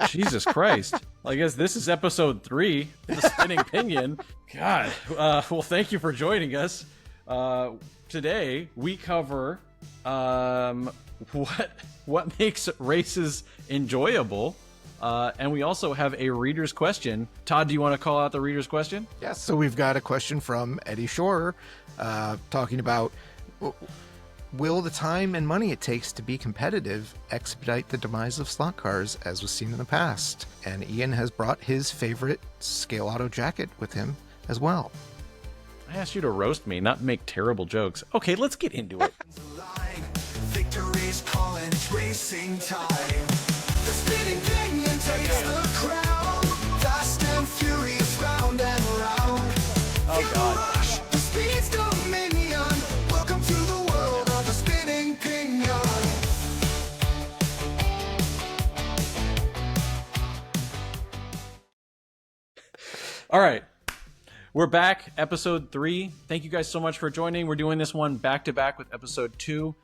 Jesus Christ. Well, I guess this is episode 3, the Spinning Pinion. God. Well, thank you for joining us. Today we cover what makes races enjoyable. And we also have a reader's question. Todd, do you want to call out the reader's question? Yes, so we've got a question from Eddie Shore talking about, will the time and money it takes to be competitive expedite the demise of slot cars as was seen in the past? And Ian has brought his favorite scale auto jacket with him as well. I asked you to roast me, not make terrible jokes. Okay, let's get into it. Victory's calling, it's racing time. The spinning pinion takes the crown. Fast and furious, round and round. Oh, God. Rush, the speed's dominion. Welcome to the world of the spinning pinion. All right. We're back, episode 3. Thank you guys so much for joining. We're doing this one back-to-back with episode 2.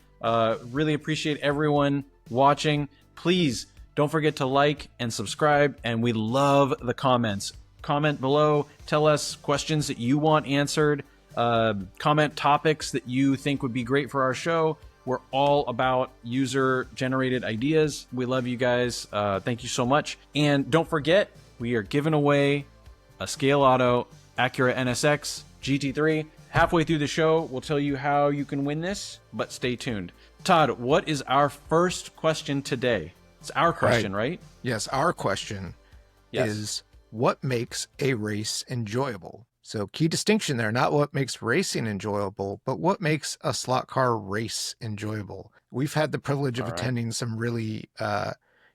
Really appreciate everyone watching. Please don't forget to like and subscribe, and we love the comments. Comment below. Tell us questions that you want answered. Comment topics that you think would be great for our show. We're all about user-generated ideas. We love you guys. Thank you so much. And don't forget, we are giving away a Scale Auto Acura NSX GT3. Halfway through the show, we'll tell you how you can win this, but stay tuned. Todd, what is our first question today? It's our question, right? Yes, our question is, what makes a race enjoyable? So key distinction there, not what makes racing enjoyable, but what makes a slot car race enjoyable. We've had the privilege of attending some really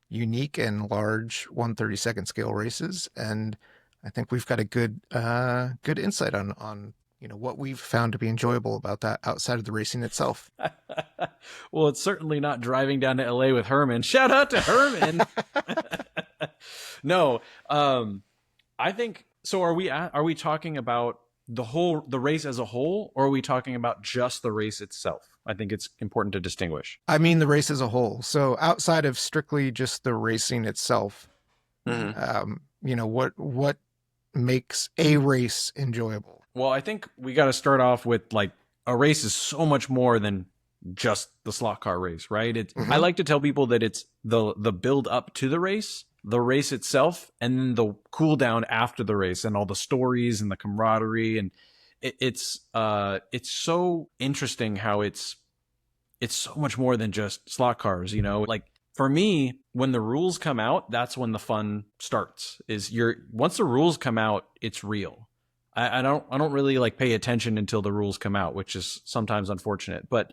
unique and large 1/32 scale races, and I think we've got a good insight on what we've found to be enjoyable about that outside of the racing itself. Well, it's certainly not driving down to LA with Herman. Shout out to Herman. No, I think so. Are we talking about the race as a whole, or are we talking about just the race itself? I think it's important to distinguish. I mean the race as a whole. So outside of strictly just the racing itself, what makes a race enjoyable? Well, I think we got to start off with, like, a race is so much more than just the slot car race, right? I like to tell people that it's the build up to the race itself, and then the cool down after the race, and all the stories and the camaraderie, and it's so interesting how it's so much more than just slot cars, like. For me, when the rules come out, that's when the fun starts. Once the rules come out, it's real. I don't really like pay attention until the rules come out, which is sometimes unfortunate. But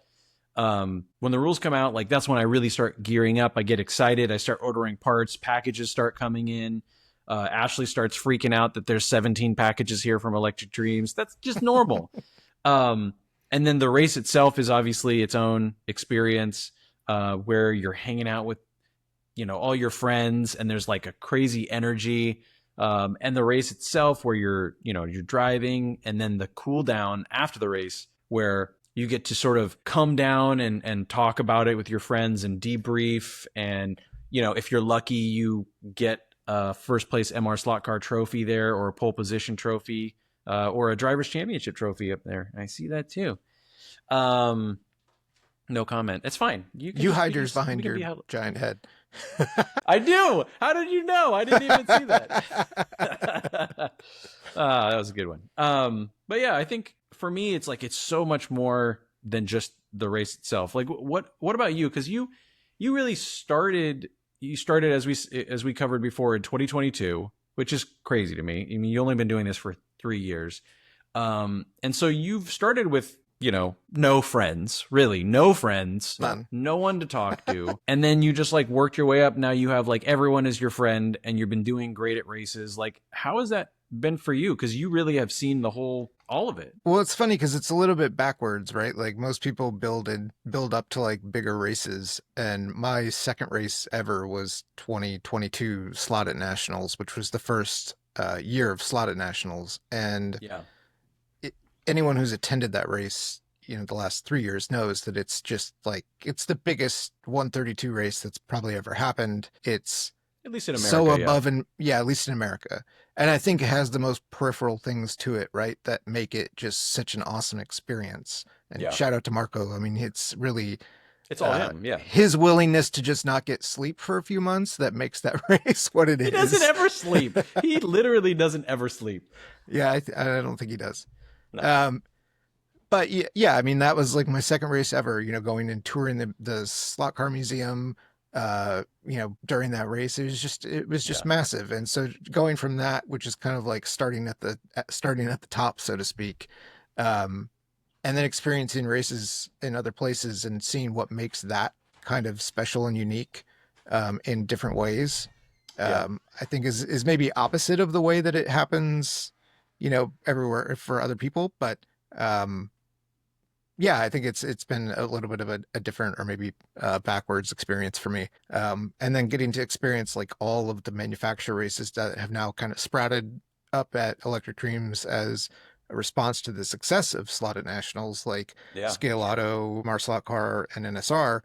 when the rules come out, like, that's when I really start gearing up. I get excited. I start ordering parts. Packages start coming in. Ashley starts freaking out that there's 17 packages here from Electric Dreams. That's just normal. And then the race itself is obviously its own experience. Where you're hanging out with, all your friends, and there's like a crazy energy, and the race itself where you're driving, and then the cool down after the race where you get to sort of come down and talk about it with your friends and debrief. And, if you're lucky, you get a first place MR slot car trophy there, or a pole position trophy, or a driver's championship trophy up there. I see that too. No comment. It's fine. You hide yours behind your giant head. I do. How did you know? I didn't even see that. That was a good one. But yeah, I think for me, it's like, it's so much more than just the race itself. Like, what about you? Because you really started. You started, as we covered before, in 2022, which is crazy to me. I mean, you've only been doing this for 3 years, and so you've started with, no friends, really, no friends, none, no one to talk to. And then you just like worked your way up. Now you have like everyone is your friend, and you've been doing great at races. Like, how has that been for you? Because you really have seen all of it. Well, it's funny because it's a little bit backwards, right? Like, most people build up to like bigger races. And my second race ever was 2022 Slotted Nationals, which was the first year of Slotted Nationals. And yeah. Anyone who's attended that race, the last 3 years knows that it's just like, it's the biggest 132 race that's probably ever happened. It's At least in America, so yeah. above and yeah, at least in America. And I think it has the most peripheral things to it, right? That make it just such an awesome experience. And Yeah. shout out to Marco. I mean, it's really It's all him, yeah. his willingness to just not get sleep for a few months that makes that race what it is. He doesn't ever sleep. He literally doesn't ever sleep. Yeah, I don't think he does. No. But yeah, I mean, that was like my second race ever, you know, going and touring the slot car museum, you know, during that race. It was just massive. And so going from that, which is kind of like starting at the top, so to speak, and then experiencing races in other places and seeing what makes that kind of special and unique, in different ways, I think is maybe opposite of the way that it happens, you know, everywhere for other people. But, yeah, I think it's been a little bit of a different or maybe backwards experience for me. And then getting to experience like all of the manufacturer races that have now kind of sprouted up at Electric Dreams as a response to the success of slotted nationals like Scale Auto, Slot Car, and NSR.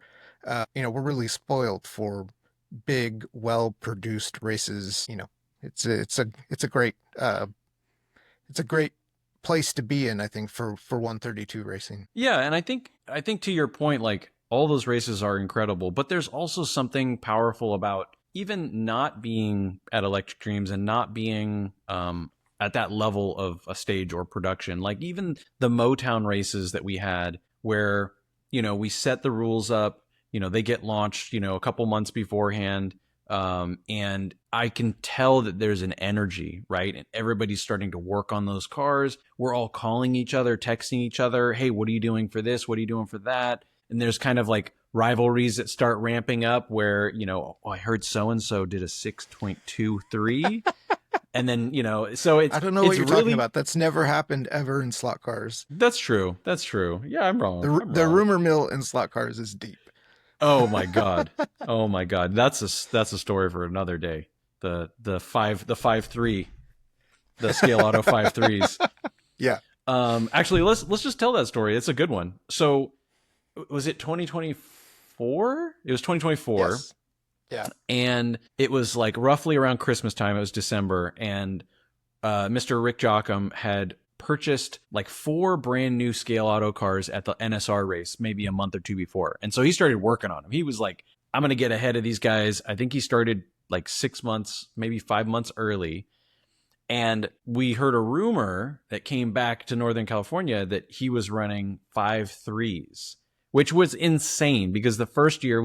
You know, we're really spoiled for big, well-produced races. You know, it's a great place to be in, I think, for 132 racing. Yeah, and I think to your point, like all those races are incredible, but there's also something powerful about even not being at Electric Dreams and not being at that level of a stage or production. Like even the Motown races that we had where, you know, we set the rules up, you know, they get launched, you know, a couple months beforehand. And I can tell that there's an energy, right? And everybody's starting to work on those cars. We're all calling each other, texting each other. Hey, what are you doing for this? What are you doing for that? And there's kind of like rivalries that start ramping up where, you know, oh, I heard so-and-so did a 6.23. And then, you know, so it's, I don't know what you're talking about. That's never happened ever in slot cars. That's true. That's true. Yeah, I'm wrong. The rumor mill in slot cars is deep. Oh my God. Oh my God. That's a story for another day. The 5.3, the Scale Auto 5.3s. Yeah. Actually, let's just tell that story. It's a good one. So was it 2024? It was 2024. Yes. Yeah. And it was like roughly around Christmas time. It was December. And Mr. Rick Jockum had purchased like 4 brand new Scale Auto cars at the NSR race, maybe a month or two before. And so he started working on them. He was like, I'm going to get ahead of these guys. I think he started like 6 months, maybe 5 months early. And we heard a rumor that came back to Northern California that he was running 5.3s, which was insane because the first year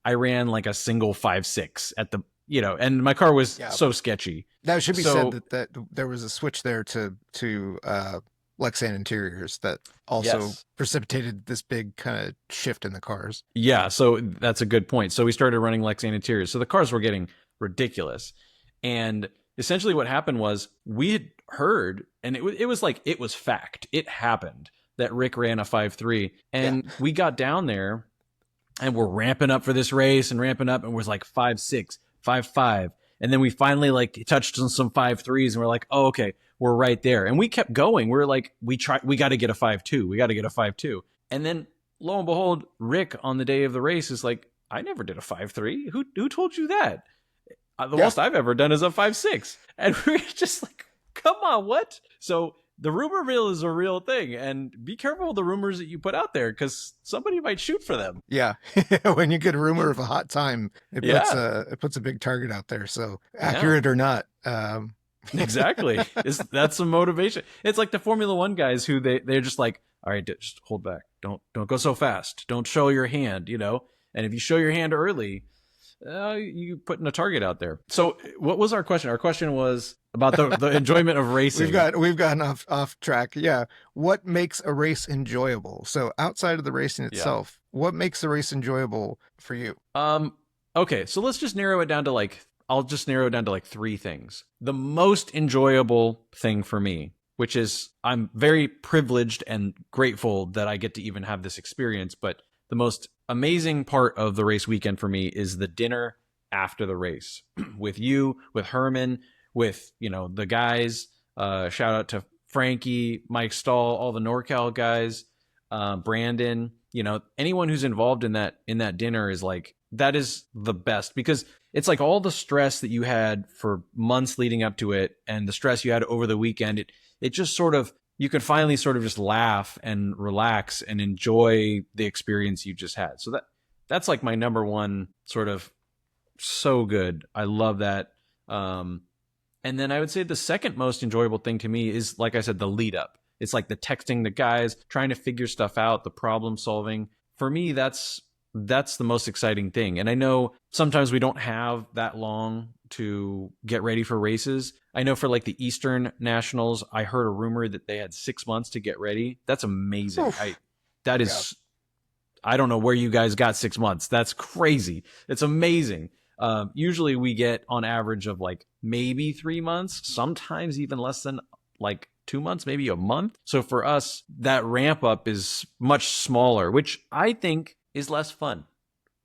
I ran like a single 5.6 at the, you know, and my car was so sketchy. That should be said that there was a switch there to Lexan interiors that also precipitated this big kind of shift in the cars. Yeah, so that's a good point. So we started running Lexan interiors. So the cars were getting ridiculous. And essentially what happened was we had heard, and it was like, it was fact. It happened that Rick ran a 5.3. And we got down there and we're ramping up for this race and ramping up and was like 5.6, 5.5. And then we finally like touched on some 5.3s and we're like, oh, okay, we're right there. And we kept going. We're like, we got to get a 5.2. We got to get a 5.2. And then lo and behold, Rick on the day of the race is like, I never did a 5.3. Who told you that? The most I've ever done is a 5.6. And we're just like, come on, what? So the rumor mill is a real thing, and be careful with the rumors that you put out there because somebody might shoot for them. Yeah. When you get a rumor of a hot time, it puts a big target out there. So accurate or not. Exactly. That's some motivation. It's like the Formula One guys who they're just like, all right, just hold back. Don't go so fast. Don't show your hand, you know? And if you show your hand early, you putting a target out there. So what was our question? Our question was about the enjoyment of racing. We've gotten off track. Yeah. What makes a race enjoyable? So outside of the racing itself, what makes a race enjoyable for you? Okay. So let's just narrow it down to I'll just narrow it down to like 3 things. The most enjoyable thing for me, which is I'm very privileged and grateful that I get to even have this experience, but the most amazing part of the race weekend for me is the dinner after the race with you, with Herman, with, you know, the guys. Shout out to Frankie, Mike Stahl, all the NorCal guys, Brandon, you know, anyone who's involved in that dinner is like, that is the best, because it's like all the stress that you had for months leading up to it and the stress you had over the weekend, it just sort of, you can finally sort of just laugh and relax and enjoy the experience you just had. So that's like my number one sort of, so good. I love that. And then I would say the second most enjoyable thing to me is, like I said, the lead up. It's like the texting the guys, trying to figure stuff out, the problem solving. For me, that's the most exciting thing. And I know sometimes we don't have that long to get ready for races. I know for like the Eastern Nationals, I heard a rumor that they had 6 months to get ready. That's amazing. Oof. I don't know where you guys got 6 months. That's crazy. It's amazing. Usually we get on average of like maybe 3 months, sometimes even less than like 2 months, maybe a month. So for us, that ramp up is much smaller, which I think is less fun.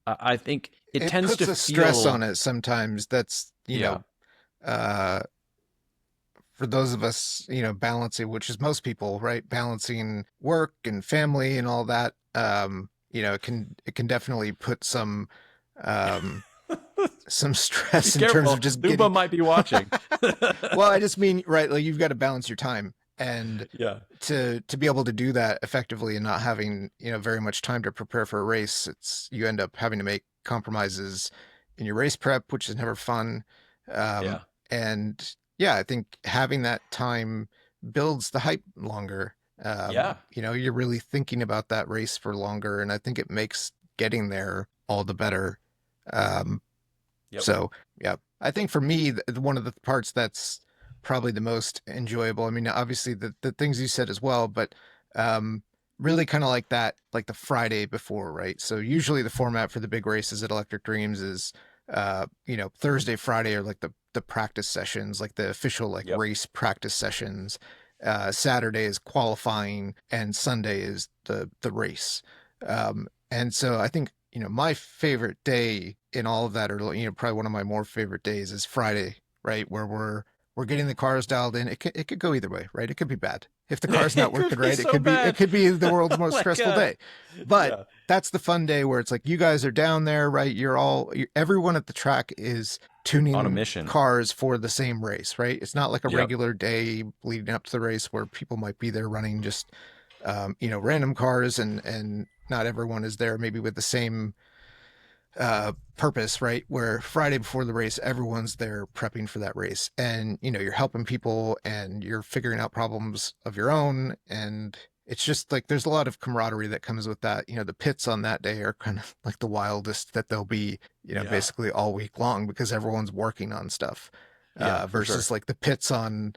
I think it tends puts to a stress on it sometimes. That's, you know, for those of us, you know, balancing, which is most people, right? Balancing work and family and all that. You know, it can definitely put some stress in terms of just Luba might be watching. Well, I just mean, right, like you've got to balance your time, and to be able to do that effectively and not having, you know, very much time to prepare for a race, you end up having to make compromises in your race prep, which is never fun. And I think having that time builds the hype longer. You know, you're really thinking about that race for longer, and I think it makes getting there all the better. So I think for me, one of the parts that's probably the most enjoyable, I mean, obviously the things you said as well, but really kind of like that, like the Friday before, right? So usually the format for the big races at Electric Dreams is, you know, Thursday, Friday are like the practice sessions, like the official like race practice sessions. Saturday is qualifying, and Sunday is the race. And so I think, you know, my favorite day in all of that, or, you know, probably one of my more favorite days is Friday, right? Where we're getting the cars dialed in. It could go either way, right? It could be bad. If the car's not working right, it could be the world's most stressful day. But that's the fun day where it's like, you guys are down there, right? Everyone at the track is tuning on a mission cars for the same race, right? It's not like a regular day leading up to the race where people might be there running just, you know, random cars, and not everyone is there maybe with the same purpose, right? Where Friday before the race, everyone's there prepping for that race, and, you know, you're helping people and you're figuring out problems of your own, and it's just like there's a lot of camaraderie that comes with that. You know, the pits on that day are kind of like the wildest that they'll be, you know, basically all week long, because everyone's working on stuff. Versus like the pits on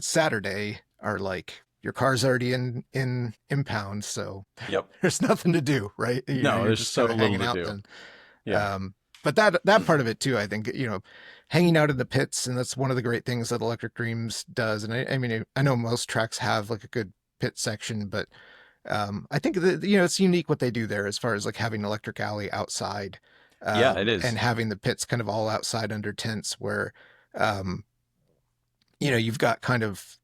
Saturday are like, your car's already in impound, so there's nothing to do, right? There's just so little to do. Then. But that part of it too, I think, you know, hanging out in the pits, and that's one of the great things that Electric Dreams does. And I mean, I know most tracks have like a good pit section, but I think that, you know, it's unique what they do there as far as like having Electric Alley outside. It is, and having the pits kind of all outside under tents, where, you know, you've got kind of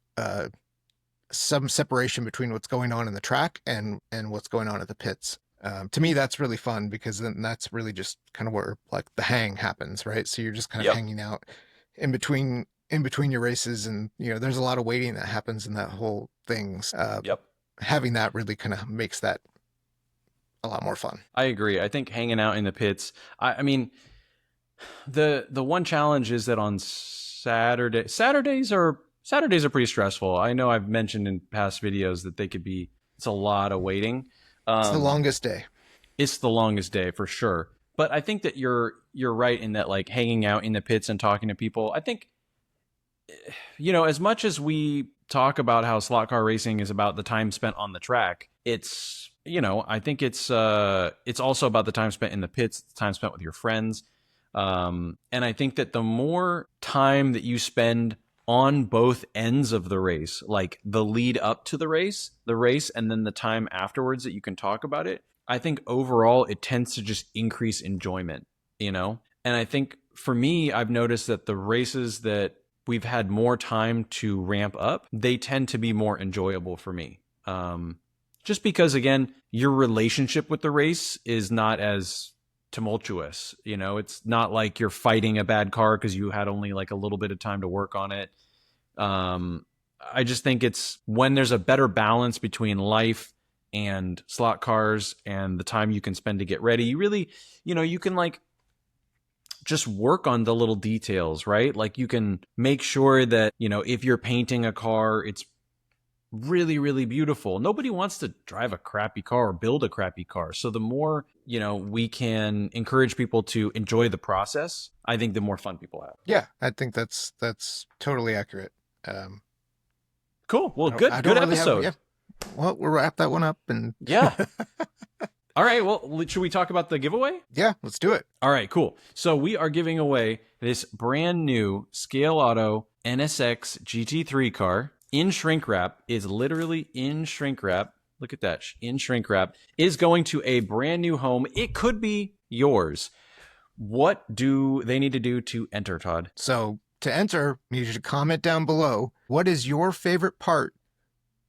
some separation between what's going on in the track and what's going on at the pits. To me, that's really fun, because then that's really just kind of where like the hang happens, right? So you're just kind of hanging out in between your races, and, you know, there's a lot of waiting that happens in that whole thing. Having that really kind of makes that a lot more fun. I agree. I think hanging out in the pits, I mean, the one challenge is that on Saturdays are pretty stressful. I know I've mentioned in past videos that it's a lot of waiting. It's the longest day. It's the longest day for sure. But I think that you're right in that, like, hanging out in the pits and talking to people, I think, you know, as much as we talk about how slot car racing is about the time spent on the track, it's, you know, I think it's also about the time spent in the pits, the time spent with your friends. And I think that the more time that you spend on both ends of the race, like the lead up to the race, and then the time afterwards that you can talk about it, I think overall it tends to just increase enjoyment, you know? And I think for me, I've noticed that the races that we've had more time to ramp up, they tend to be more enjoyable for me. just because, again, your relationship with the race is not as tumultuous. You know, it's not like you're fighting a bad car because you had only like a little bit of time to work on it. I just think it's when there's a better balance between life and slot cars and the time you can spend to get ready, you really, you can like just work on the little details, right? Like you can make sure that, if you're painting a car, it's really, really beautiful. Nobody wants to drive a crappy car or build a crappy car. So the more, we can encourage people to enjoy the process, I think the more fun people have. Yeah, I think that's totally accurate. Cool. Well, good episode. Well, we'll wrap that one up. And yeah. All right. Well, should we talk about the giveaway? Yeah, let's do it. All right, cool. So we are giving away this brand new Scale Auto NSX GT3 car in shrink wrap. Is literally in shrink wrap. Look at that. In shrink wrap. Is going to a brand new home. It could be yours. What do they need to do to enter, Todd? So to enter, you should comment down below. What is your favorite part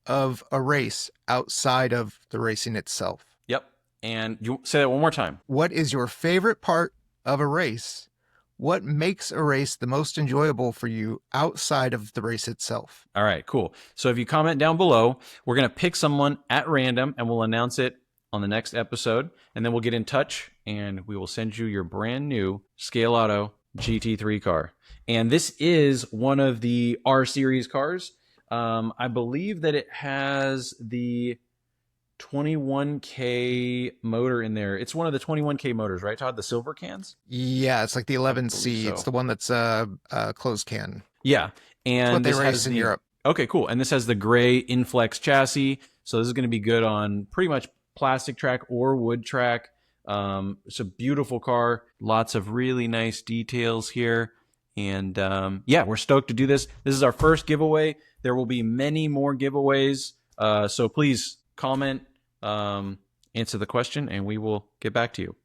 of a race outside of the racing itself? Yep. And you say that one more time. What is your favorite part of a race? What makes a race the most enjoyable for you outside of the race itself? All right, cool. So if you comment down below, we're going to pick someone at random and we'll announce it on the next episode. And then we'll get in touch and we will send you your brand new Scale Auto GT3 car. And this is one of the R Series cars. I believe that it has the 21K motor in there. It's one of the 21K motors, right, Todd? The silver cans? Yeah, it's like the 11C. So. It's the one that's closed can. Yeah. And what they race in Europe. Okay, cool. And this has the gray Inflex chassis. So this is going to be good on pretty much plastic track or wood track. It's a beautiful car. Lots of really nice details here. And yeah, we're stoked to do this. This is our first giveaway. There will be many more giveaways. So please comment, answer the question, and we will get back to you.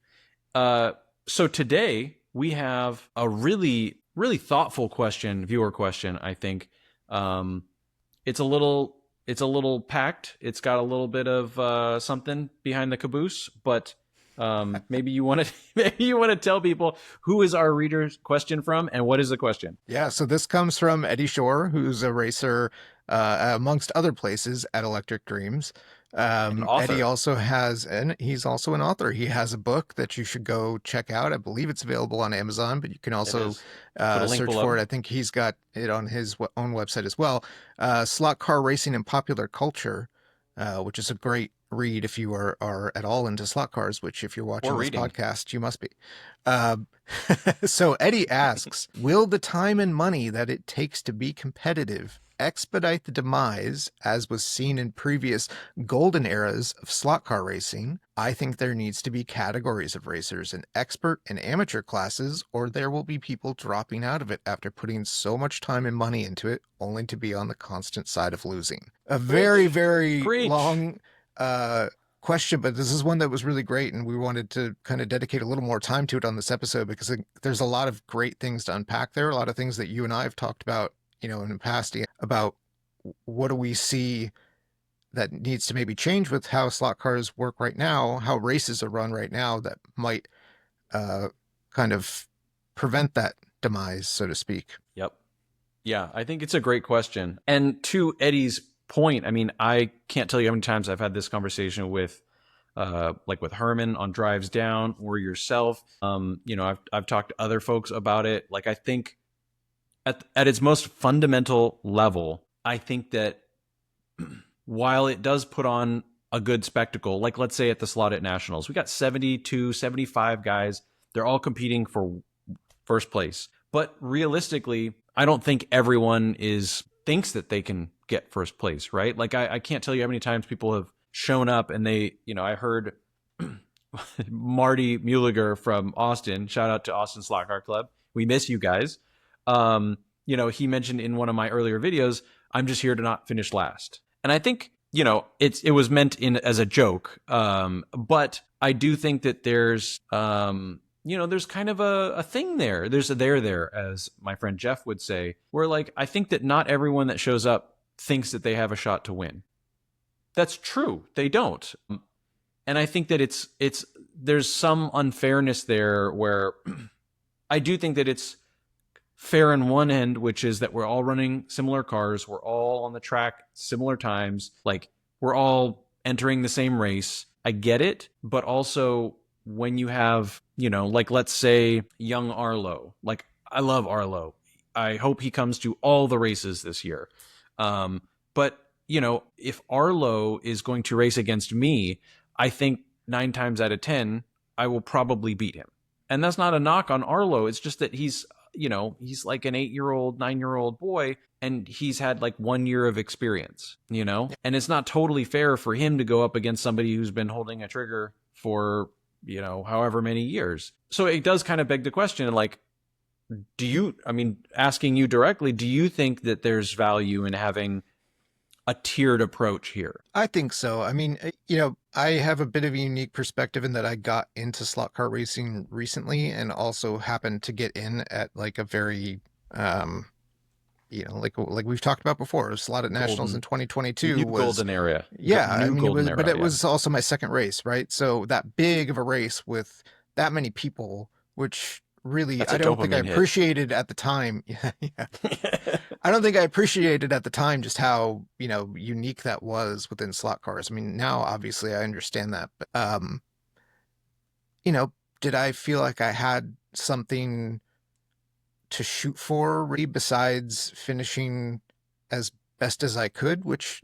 So today we have a really, really thoughtful question, viewer question, I think. It's a little packed. It's got a little bit of something behind the caboose, but maybe you want to tell people who is our reader's question from and what is the question? Yeah, so this comes from Eddie Shore, who's a racer amongst other places at Electric Dreams. Eddie also has, and he's also an author. He has a book that you should go check out. I believe it's available on Amazon, but you can also search for it. I think he's got it on his own website as well. Slot Car Racing and Popular Culture, which is a great read if you are at all into slot cars, which if you're watching this podcast, you must be. So Eddie asks, will the time and money that it takes to be competitive expedite the demise, as was seen in previous golden eras of slot car racing? I think there needs to be categories of racers in expert and amateur classes, or there will be people dropping out of it after putting so much time and money into it, only to be on the constant side of losing. A very, very long question, but this is one that was really great, and we wanted to kind of dedicate a little more time to it on this episode because there's a lot of great things to unpack there, a lot of things that you and I have talked about, in the past, about what do we see that needs to maybe change with how slot cars work right now, how races are run right now that might kind of prevent that demise, so to speak. Yep. Yeah, I think it's a great question. And to Eddie's point, I mean, I can't tell you how many times I've had this conversation with with Herman on drives down or yourself. I've talked to other folks about it. Like, I think at its most fundamental level, I think that while it does put on a good spectacle, like let's say at the Slot It Nationals, we got 72, 75 guys. They're all competing for first place. But realistically, I don't think everyone thinks that they can get first place, right? Like I can't tell you how many times people have shown up and they, I heard Marty Muliger from Austin, shout out to Austin Slot Car Club. We miss you guys. He mentioned in one of my earlier videos, I'm just here to not finish last. And I think, it was meant as a joke. But I do think that there's kind of a thing there. There's a there, as my friend Jeff would say, where I think that not everyone that shows up thinks that they have a shot to win. That's true. They don't. And I think that there's some unfairness there where I do think that it's fair on one end, which is that we're all running similar cars. We're all on the track similar times. Like, we're all entering the same race. I get it. But also, when you have, like, let's say young Arlo, like, I love Arlo. I hope he comes to all the races this year. But, if Arlo is going to race against me, I think 9 times out of 10, I will probably beat him. And that's not a knock on Arlo. It's just that he's like an 8-year-old, 9-year-old boy, and he's had like 1 year of experience, and it's not totally fair for him to go up against somebody who's been holding a trigger for, however many years. So it does kind of beg the question, like, asking you directly, do you think that there's value in having a tiered approach here? I think so. I mean, I have a bit of a unique perspective in that I got into slot car racing recently and also happened to get in at like a very, like we've talked about before, a slot at Nationals in 2022 was golden area. Yeah, it was also my second race, right? So that big of a race with that many people, which really I don't think I appreciated at the time. Yeah. I don't think I appreciated at the time just how, unique that was within slot cars. I mean, now obviously I understand that, but did I feel like I had something to shoot for really besides finishing as best as I could, which,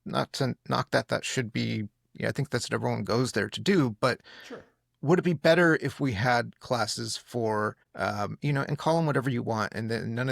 not to knock that should be, I think that's what everyone goes there to do, but sure. Would it be better if we had classes for, and call them whatever you want, and then none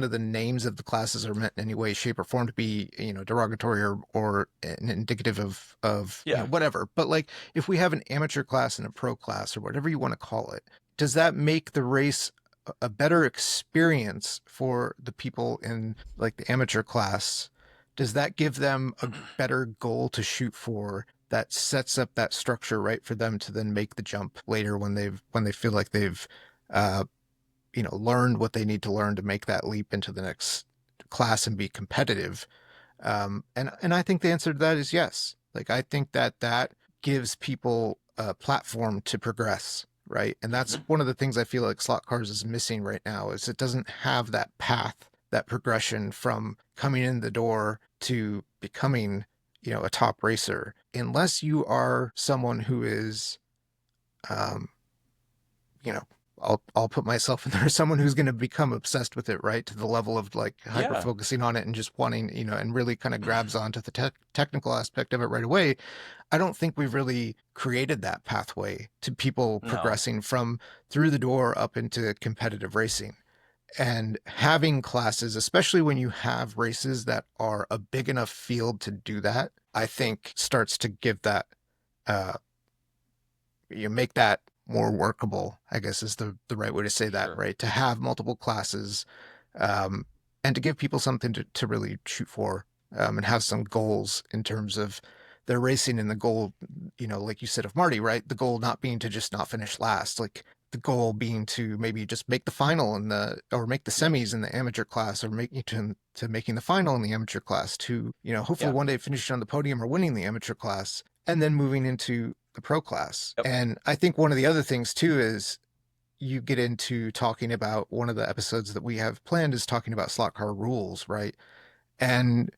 of the names of the classes are meant in any way, shape, or form to be, derogatory or indicative of whatever. But like, if we have an amateur class and a pro class or whatever you want to call it, does that make the race a better experience for the people in like the amateur class? Does that give them a better goal to shoot for? That sets up that structure, right, for them to then make the jump later when they feel like they've, learned what they need to learn to make that leap into the next class and be competitive. And I think the answer to that is yes. Like, I think that gives people a platform to progress, right? And that's one of the things I feel like slot cars is missing right now, is it doesn't have that path, that progression from coming in the door to becoming, a top racer, unless you are someone who is, I'll put myself in there, someone who's going to become obsessed with it, right? To the level of like hyper focusing on it and just wanting, and really kind of grabs onto the technical aspect of it right away. I don't think we've really created that pathway to people progressing from through the door up into competitive racing. And having classes, especially when you have races that are a big enough field to do that, I think starts to give that, make that more workable, I guess is the right way to say that, right? To have multiple classes, and to give people something to really shoot for, and have some goals in terms of their racing, and the goal, like you said of Marty, right? The goal not being to just not finish last, like the goal being to maybe just make the final or make the semis in the amateur class, or making to making the final in the amateur class, to, hopefully one day finishing on the podium or winning the amateur class, and then moving into the pro class. Yep. And I think one of the other things too is you get into talking about, one of the episodes that we have planned is talking about slot car rules, right? And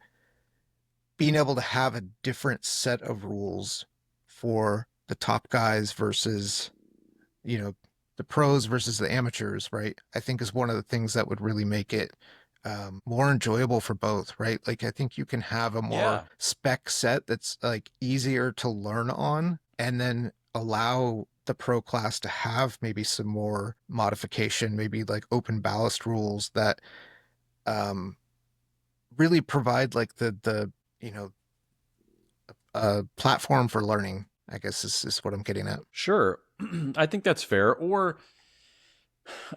being able to have a different set of rules for the top guys versus, the pros versus the amateurs, right? I think is one of the things that would really make it more enjoyable for both, right? Like, I think you can have a more spec set that's like easier to learn on, and then allow the pro class to have maybe some more modification, maybe like open ballast rules that really provide like the platform for learning, I guess is what I'm getting at. Sure. I think that's fair. Or,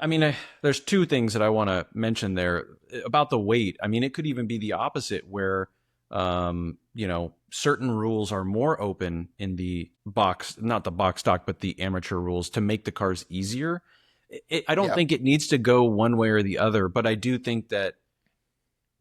there's two things that I want to mention there about the weight. It could even be the opposite, where, certain rules are more open in the box, not the box stock, but the amateur rules, to make the cars easier. I don't think it needs to go one way or the other, but I do think that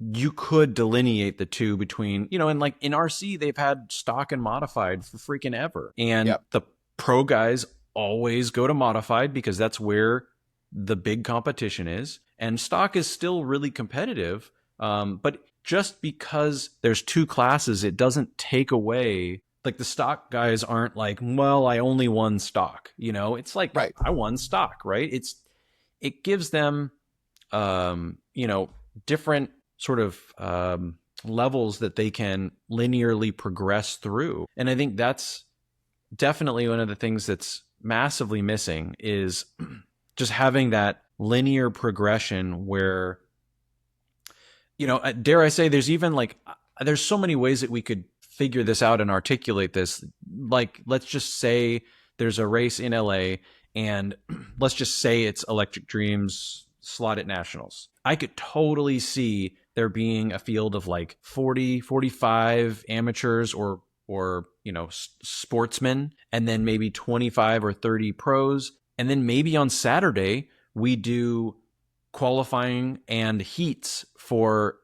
you could delineate the two between, and like in RC, they've had stock and modified for freaking ever. And the pro guys always go to modified because that's where the big competition is. And stock is still really competitive. But just because there's two classes, it doesn't take away, like the stock guys aren't like, well, I only won stock. It's like, I won stock, right? It gives them, different sort of levels that they can linearly progress through. And I think that's definitely one of the things that's massively missing is just having that linear progression where, dare I say, there's even like, there's so many ways that we could figure this out and articulate this. Like, let's just say there's a race in LA and let's just say it's Electric Dreams slot at Nationals. I could totally see there being a field of like 40, 45 amateurs or sportsmen, and then maybe 25 or 30 pros. And then maybe on Saturday, we do qualifying and heats for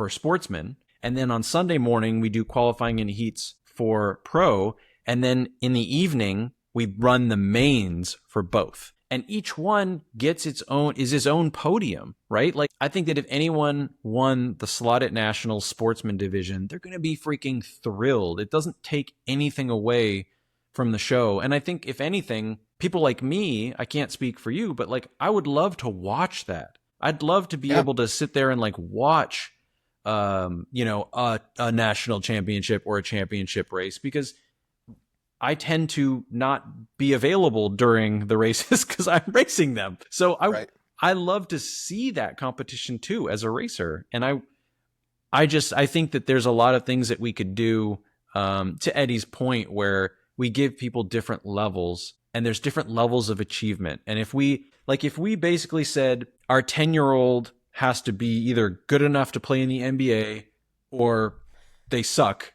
sportsmen. And then on Sunday morning, we do qualifying and heats for pro. And then in the evening, we run the mains for both. And each one gets his own podium, right? Like, I think that if anyone won the slot at Nationals sportsman division, they're going to be freaking thrilled. It doesn't take anything away from the show. And I think, if anything, people like me, I can't speak for you, but like, I would love to watch that. I'd love to be able to sit there and like watch, a national championship or a championship race, because I tend to not be available during the races because I'm racing them. So I love to see that competition too as a racer. And I think that there's a lot of things that we could do, to Eddie's point, where we give people different levels and there's different levels of achievement. And if we basically said our 10-year-old has to be either good enough to play in the NBA or they suck.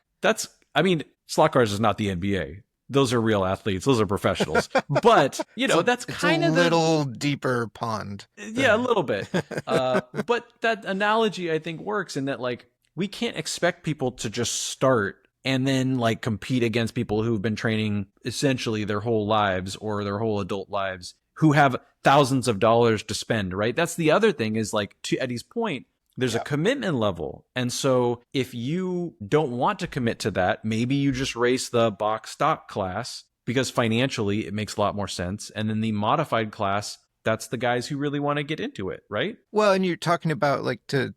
Slot cars is not the NBA. Those are real athletes. Those are professionals. But, that's kind of a little deeper pond. Yeah, a little bit. But that analogy, I think, works in that, like, we can't expect people to just start and then, like, compete against people who've been training essentially their whole lives or their whole adult lives, who have thousands of dollars to spend, right? That's the other thing is, like, to Eddie's point, there's a commitment level. And so if you don't want to commit to that, maybe you just race the box stock class because financially it makes a lot more sense. And then the modified class, that's the guys who really want to get into it, right? Well, and you're talking about like to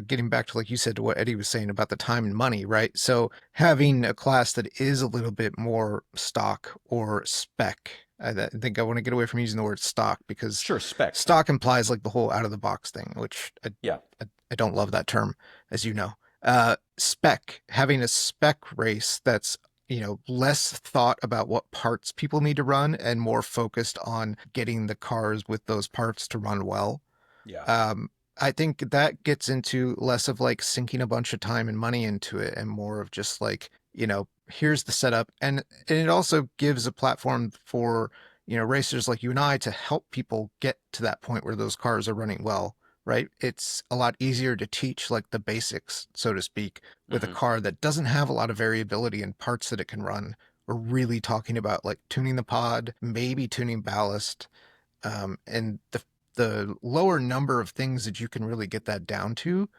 getting back to, like you said, to what Eddie was saying about the time and money, right? So having a class that is a little bit more stock or spec. I think I want to get away from using the word stock because spec. Stock implies like the whole out of the box thing, which I don't love that term, as you know. Spec, having a spec race that's, less thought about what parts people need to run and more focused on getting the cars with those parts to run well. Yeah. I think that gets into less of like sinking a bunch of time and money into it and more of just like, here's the setup. And it also gives a platform for, racers like you and I to help people get to that point where those cars are running well, right? It's a lot easier to teach like the basics, so to speak, with a car that doesn't have a lot of variability in parts that it can run. We're really talking about like tuning the pod, maybe tuning ballast, and the lower number of things that you can really get that down to,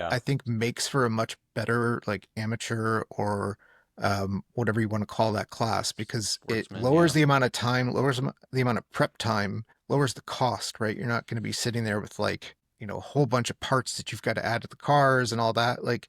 I think makes for a much better like amateur or whatever you want to call that class, because it lowers the amount of time, lowers the amount of prep time, lowers the cost, right? You're not going to be sitting there with like, a whole bunch of parts that you've got to add to the cars and all that. Like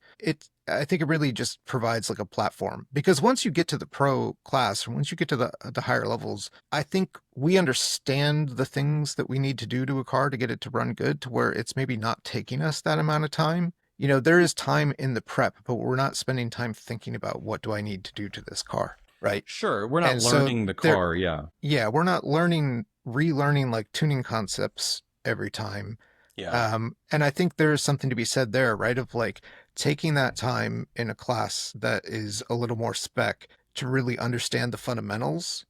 I think it really just provides like a platform, because once you get to the pro class, or once you get to the higher levels, I think we understand the things that we need to do to a car to get it to run good, to where it's maybe not taking us that amount of time. There is time in the prep, but we're not spending time thinking about what do I need to do to this car, right? Sure. We're not learning the car. Yeah, we're not relearning like tuning concepts every time. Yeah. And I think there is something to be said there, right? Of like taking that time in a class that is a little more spec to really understand the fundamentals,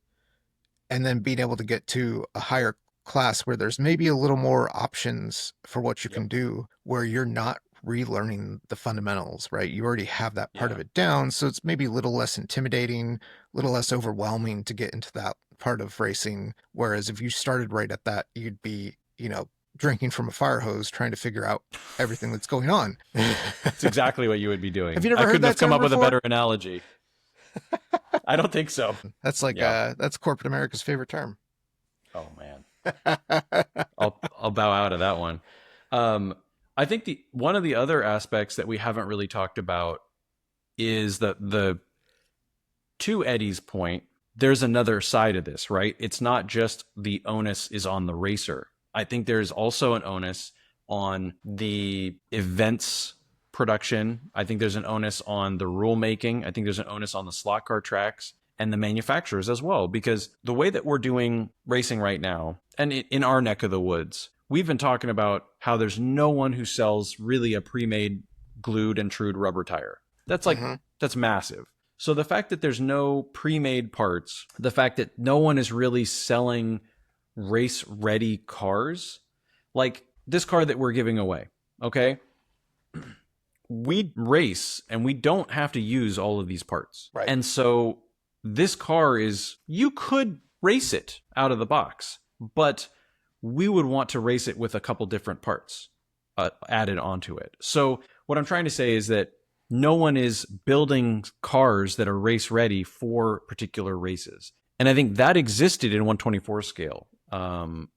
and then being able to get to a higher class where there's maybe a little more options for what you can do, where you're not relearning the fundamentals, right? You already have that part of it down. So it's maybe a little less intimidating, a little less overwhelming to get into that part of racing. Whereas if you started right at that, you'd be, drinking from a fire hose trying to figure out everything that's going on. That's exactly what you would be doing. Have you never I heard couldn't that have come term up with a before? better analogy. I don't think so. That's like that's corporate America's favorite term. Oh man. I'll bow out of that one. I think one of the other aspects that we haven't really talked about is the to Eddie's point, there's another side of this, right? It's not just the onus is on the racer. I think there's also an onus on the events production. I think there's an onus on the rule making. I think there's an onus on the slot car tracks and the manufacturers as well, because the way that we're doing racing right now, and in our neck of the woods, we've been talking about how there's no one who sells really a pre-made glued and trued rubber tire. That's like, that's massive. So the fact that there's no pre-made parts, the fact that no one is really selling race-ready cars, like this car that we're giving away, okay? We race and we don't have to use all of these parts. Right. And so this car you could race it out of the box, but we would want to race it with a couple different parts added onto it. So what I'm trying to say is that no one is building cars that are race ready for particular races. And I think that existed in 124 scale.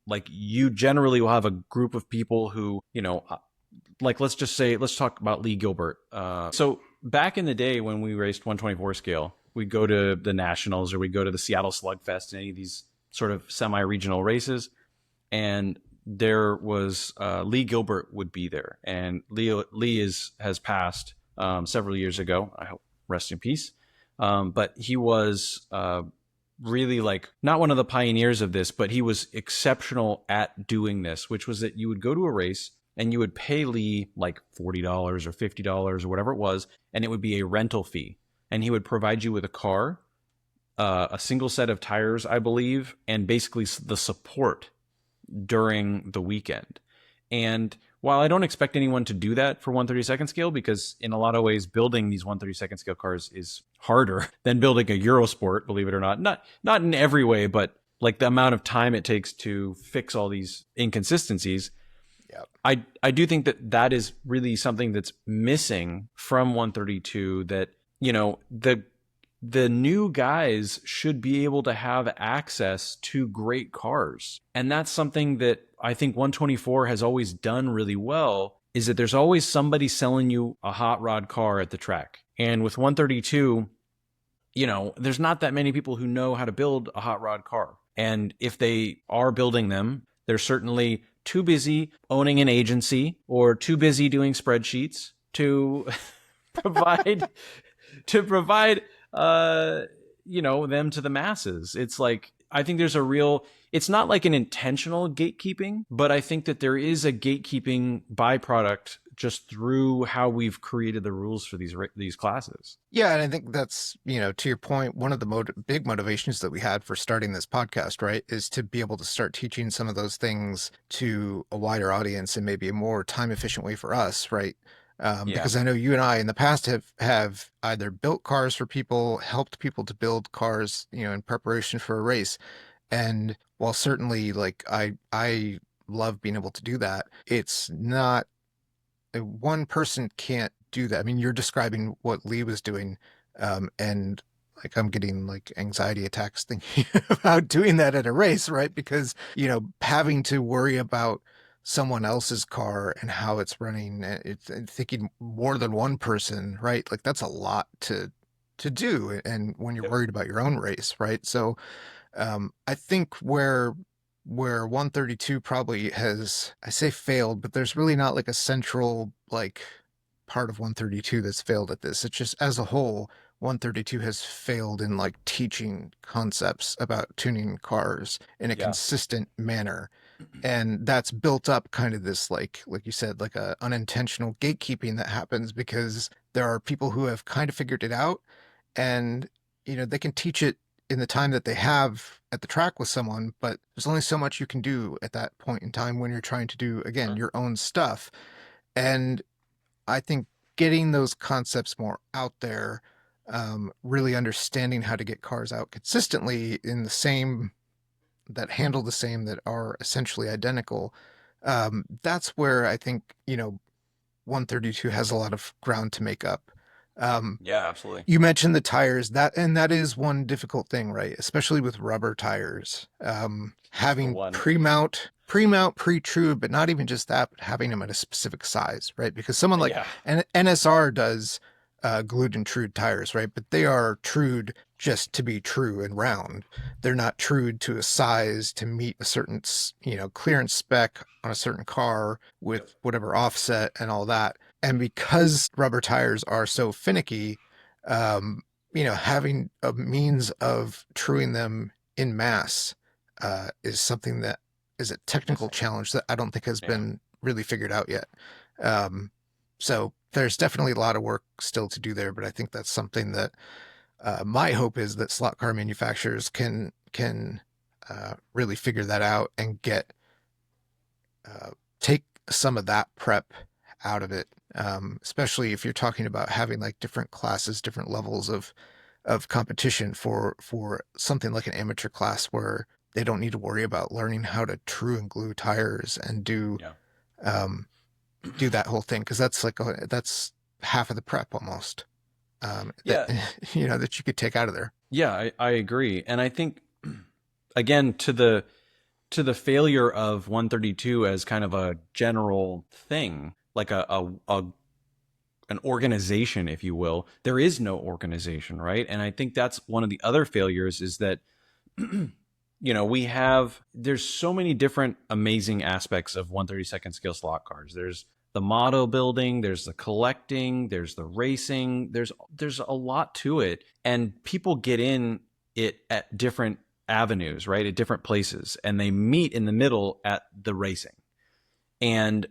Like you generally will have a group of people who, like let's talk about Lee Gilbert. So back in the day when we raced 124 scale, we'd go to the Nationals or we'd go to the Seattle Slugfest and any of these sort of semi-regional races. And there was Lee Gilbert would be there. And Lee has passed several years ago. I hope rest in peace. But he was really like not one of the pioneers of this, but he was exceptional at doing this, which was that you would go to a race and you would pay Lee like $40 or $50 or whatever it was, and it would be a rental fee. And he would provide you with a car, a single set of tires, I believe, and basically the support during the weekend. And while I don't expect anyone to do that for 132nd scale, because in a lot of ways building these 132nd scale cars is harder than building a Eurosport, believe it or not. Not in every way, but like the amount of time it takes to fix all these inconsistencies. Yep. I do think that is really something that's missing from 132, that, the new guys should be able to have access to great cars. And that's something that I think 124 has always done really well, is that there's always somebody selling you a hot rod car at the track. And with 132, there's not that many people who know how to build a hot rod car. And if they are building them, they're certainly too busy owning an agency or too busy doing spreadsheets to provide them to the masses. It's like, I think there's it's not like an intentional gatekeeping, but I think that there is a gatekeeping byproduct just through how we've created the rules for these classes. Yeah. And I think that's, to your point, one of the big motivations that we had for starting this podcast, right, is to be able to start teaching some of those things to a wider audience in maybe a more time efficient way for us, right? Because I know you and I in the past have either built cars for people, helped people to build cars, in preparation for a race. And while certainly like I love being able to do that, it's not, one person can't do that. I mean, you're describing what Lee was doing, and like I'm getting like anxiety attacks thinking about doing that at a race, right? Because, having to worry about someone else's car and how it's running, it's thinking more than one person, right? Like that's a lot to do. And when you're worried about your own race, right? So I think where 132 probably has, I say failed, but there's really not like a central like part of 132 that's failed at this. It's just as a whole, 132 has failed in like teaching concepts about tuning cars in a consistent manner. And that's built up kind of this, like you said, like a unintentional gatekeeping that happens because there are people who have kind of figured it out and, they can teach it in the time that they have at the track with someone, but there's only so much you can do at that point in time when you're trying to do, again, your own stuff. And I think getting those concepts more out there, really understanding how to get cars out consistently in the same, that handle the same, that are essentially identical. That's where I think, 132 has a lot of ground to make up. Yeah, absolutely. You mentioned the tires, that is one difficult thing, right? Especially with rubber tires. Having pre-mount, pre-true, but not even just that, but having them at a specific size, right? Because someone like an NSR does glued and trued tires, right? But they are trued just to be true and round. They're not trued to a size to meet a certain, clearance spec on a certain car with whatever offset and all that. And because rubber tires are so finicky, having a means of truing them in mass is something that is a technical challenge that I don't think has been really figured out yet. So there's definitely a lot of work still to do there, but I think that's something that my hope is that slot car manufacturers can really figure that out and take some of that prep out of it. Especially if you're talking about having like different classes, different levels of competition for something like an amateur class where they don't need to worry about learning how to true and glue tires and do that whole thing. Cause that's that's half of the prep almost. That you could take out of there. Yeah, I agree. And I think, again, to the failure of 132 as kind of a general thing, like an organization, if you will, there is no organization, right? And I think that's one of the other failures is that, there's so many different amazing aspects of 132nd scale slot cars. There's the model building, there's the collecting, there's the racing, there's a lot to it. And people get in it at different avenues, right? At different places, and they meet in the middle at the racing. And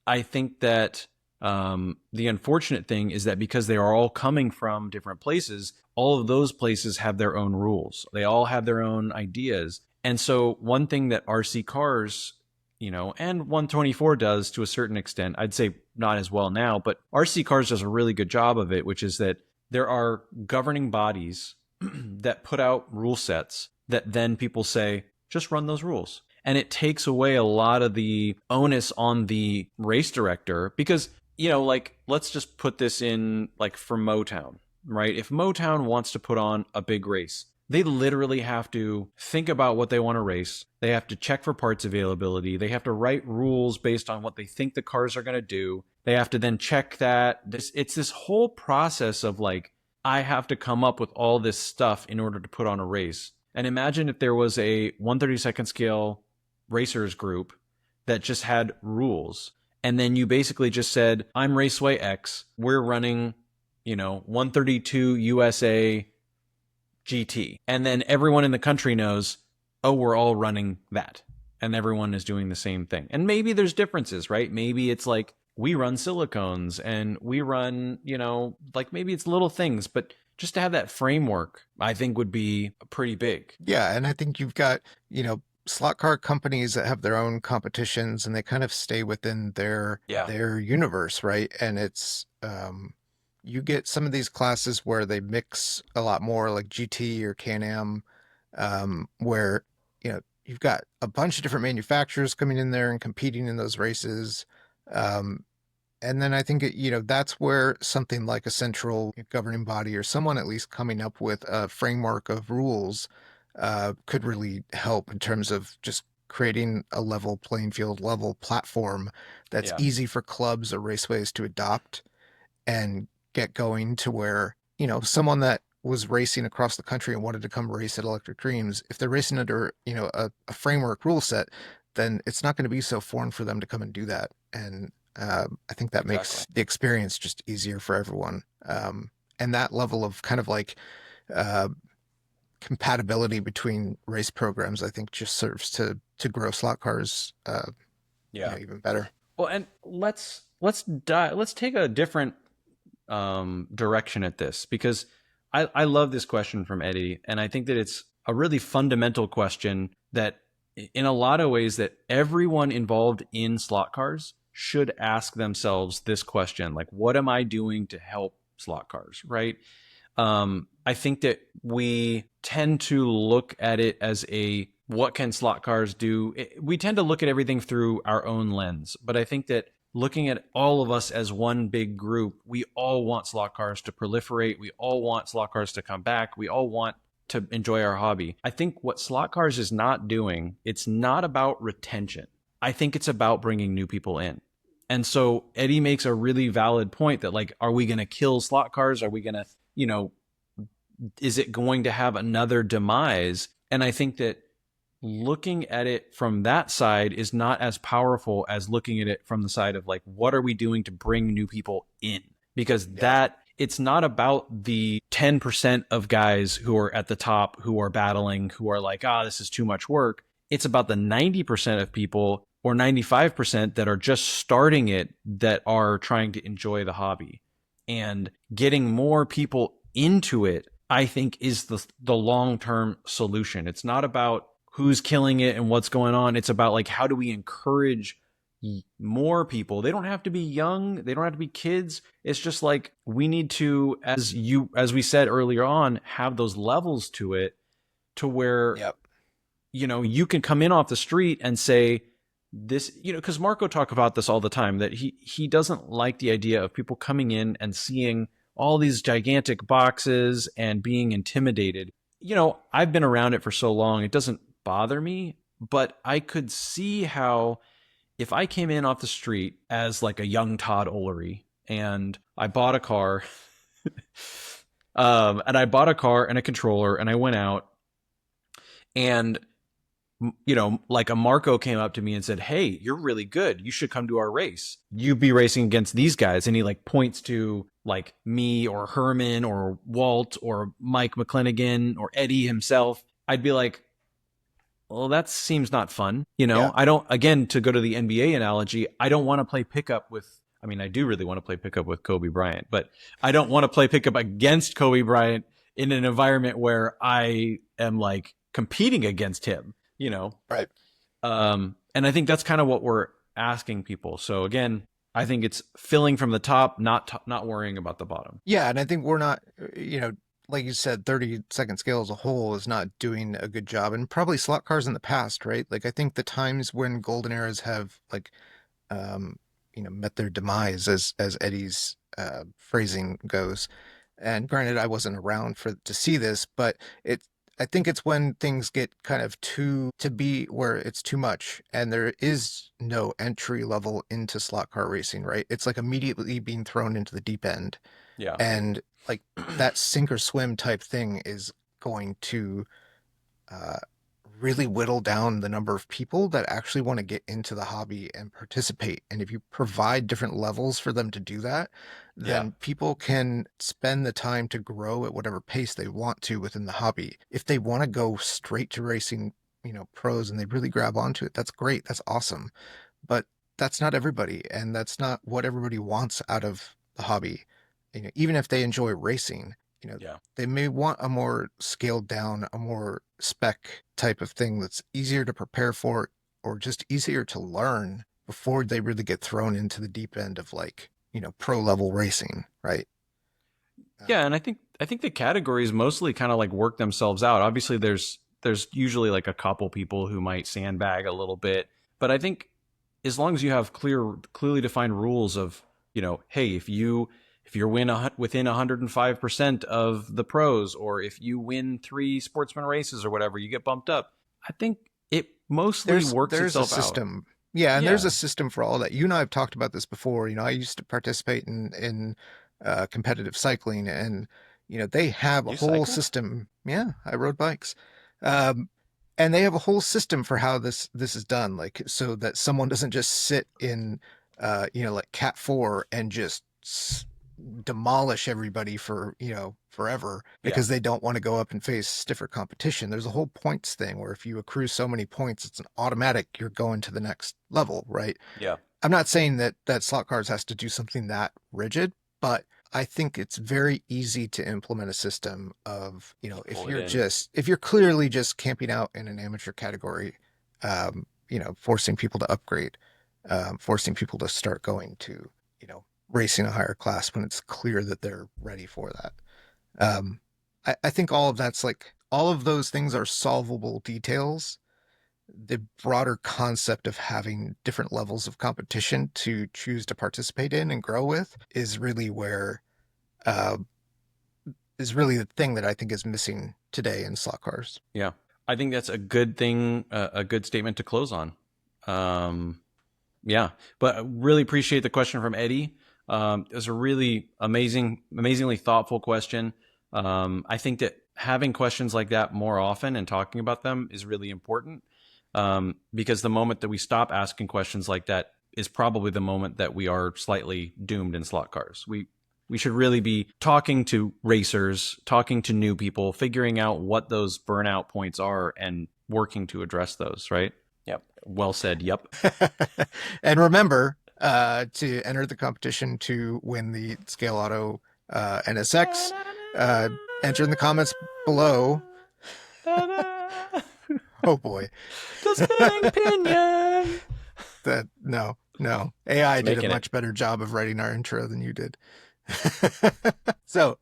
I think that the unfortunate thing is that because they are all coming from different places, all of those places have their own rules. They all have their own ideas. And so one thing that RC cars, and 124 does to a certain extent, I'd say not as well now, but RC cars does a really good job of it, which is that there are governing bodies that put out rule sets that then people say, just run those rules. And it takes away a lot of the onus on the race director because, let's just put this in like for Motown, right? If Motown wants to put on a big race, they literally have to think about what they want to race. They have to check for parts availability. They have to write rules based on what they think the cars are going to do. They have to then check that. It's this whole process of like, I have to come up with all this stuff in order to put on a race. And imagine if there was a 132nd scale racers group that just had rules. And then you basically just said, I'm Raceway X. We're running, 132 USA GT. And then everyone in the country knows, oh, we're all running that. And everyone is doing the same thing. And maybe there's differences, right? Maybe it's like we run silicones and we run, maybe it's little things, but just to have that framework, I think would be pretty big. Yeah. And I think you've got, slot car companies that have their own competitions and they kind of stay within their universe, right? And it's you get some of these classes where they mix a lot more, like GT or Can-Am, where you've got a bunch of different manufacturers coming in there and competing in those races. And then I think that's where something like a central governing body or someone at least coming up with a framework of rules could really help in terms of just creating a level playing field, level platform that's easy for clubs or raceways to adopt and get going to where, someone that was racing across the country and wanted to come race at Electric Dreams, if they're racing under, a framework rule set, then it's not going to be so foreign for them to come and do that. And I think that makes the experience just easier for everyone. And that level of kind of like compatibility between race programs, I think just serves to grow slot cars even better. Well, and let's take a different direction at this, because I love this question from Eddie, and I think that it's a really fundamental question that in a lot of ways that everyone involved in slot cars should ask themselves this question, like, what am I doing to help slot cars, right? I think that we tend to look at it as what can slot cars do? We tend to look at everything through our own lens, but I think that looking at all of us as one big group, we all want slot cars to proliferate. We all want slot cars to come back. We all want to enjoy our hobby. I think what slot cars is not doing, it's not about retention. I think it's about bringing new people in. And so Eddie makes a really valid point that, like, are we going to kill slot cars? Are we going to, is it going to have another demise? And I think that looking at it from that side is not as powerful as looking at it from the side of, like, what are we doing to bring new people in? Because it's not about the 10% of guys who are at the top, who are battling, who are like, this is too much work. It's about the 90% of people or 95% that are just starting it, that are trying to enjoy the hobby. And getting more people into it, I think, is the long-term solution. It's not about who's killing it and what's going on. It's about, like, how do we encourage more people? They don't have to be young. They don't have to be kids. It's just like, we need to, as we said earlier on, have those levels to it, to where, you can come in off the street and say this, because Marco talk about this all the time, that he doesn't like the idea of people coming in and seeing all these gigantic boxes and being intimidated. I've been around it for so long, it doesn't bother me, but I could see how, if I came in off the street as like a young Todd Ulery and I bought a car, and I bought a car and a controller, and I went out, and like a Marco came up to me and said, "Hey, you're really good. You should come to our race. You'd be racing against these guys." And he, like, points to, like, me or Herman or Walt or Mike McClanagan or Eddie himself. I'd be like, well, that seems not fun. I don't, again, to go to the NBA analogy, I don't want to play pickup with, I do really want to play pickup with Kobe Bryant, but I don't want to play pickup against Kobe Bryant in an environment where I am, like, competing against him. Right. And I think that's kind of what we're asking people. So again, I think it's filling from the top, not worrying about the bottom. Yeah, and I think we're not, like you said, 30-second scale as a whole is not doing a good job, and probably slot cars in the past, right? Like, I think the times when golden eras have, like, met their demise, as Eddie's phrasing goes. And granted, I wasn't around to see this, but I think it's when things get kind of to be where it's too much and there is no entry level into slot car racing, right? It's like immediately being thrown into the deep end. Yeah. And, like, that sink or swim type thing is going to really whittle down the number of people that actually want to get into the hobby and participate. And if you provide different levels for them to do that, then people can spend the time to grow at whatever pace they want to within the hobby. If they want to go straight to racing, pros, and they really grab onto it, that's great. That's awesome. But that's not everybody. And that's not what everybody wants out of the hobby. Even if they enjoy racing, they may want a more scaled down, a more spec type of thing that's easier to prepare for, or just easier to learn before they really get thrown into the deep end of, like, pro level racing, right? Yeah, and I think the categories mostly kind of, like, work themselves out. Obviously, there's usually, like, a couple people who might sandbag a little bit, but I think as long as you have clearly defined rules of, hey, if you're within 105% of the pros, or if you win 3 sportsman races or whatever, you get bumped up. I think it mostly works itself out. There's a system. Yeah, and there's a system for all that. You and I have talked about this before. I used to participate in competitive cycling, and they have a whole system. Yeah, I rode bikes. And they have a whole system for how this is done, like, so that someone doesn't just sit in like Cat 4 and just demolish everybody for forever because they don't want to go up and face stiffer competition. There's a whole points thing where if you accrue so many points, it's an automatic, you're going to the next level, right? Yeah. I'm not saying that slot cars has to do something that rigid, but I think it's very easy to implement a system of, Pull it in. if you're clearly just camping out in an amateur category, forcing people to upgrade, forcing people to start going to, racing a higher class when it's clear that they're ready for that. I think all of that's like, all of those things are solvable details. The broader concept of having different levels of competition to choose to participate in and grow with is really where, is really the thing that I think is missing today in slot cars. Yeah. I think that's a good thing, a good statement to close on. Yeah, but I really appreciate the question from Eddie. It was a really amazingly thoughtful question. I think that having questions like that more often and talking about them is really important, because the moment that we stop asking questions like that is probably the moment that we are slightly doomed in slot cars. We should really be talking to racers, talking to new people, figuring out what those burnout points are and working to address those, right? Yep. Well said. Yep. And remember to enter the competition to win the Scale Auto NSX. Enter in the comments below. Oh boy. The spinning pinion. No. AI did a much better job of writing our intro than you did. So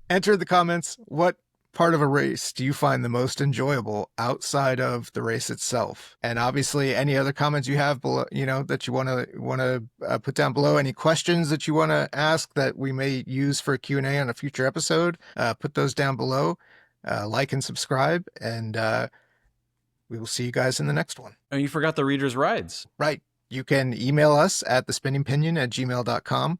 enter in the comments. What part of a race do you find the most enjoyable outside of the race itself? And obviously any other comments you have below, that you want to put down below, any questions that you want to ask that we may use for a Q&A on a future episode, put those down below, like and subscribe, and we will see you guys in the next one. Oh, you forgot the reader's rides. Right. You can email us at thespinningpinion@gmail.com.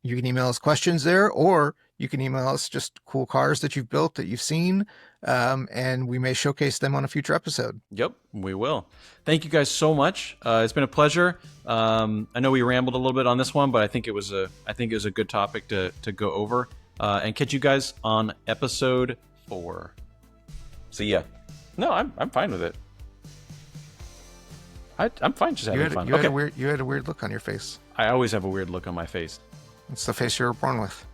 You can email us questions there, or you can email us just cool cars that you've built that you've seen, and we may showcase them on a future episode. Yep, we will. Thank you guys so much. It's been a pleasure. I know we rambled a little bit on this one, but I think it was a good topic to go over. And catch you guys on episode 4. See ya. No, I'm fine with it. I'm fine just having fun. You had a weird look on your face. I always have a weird look on my face. It's the face you were born with.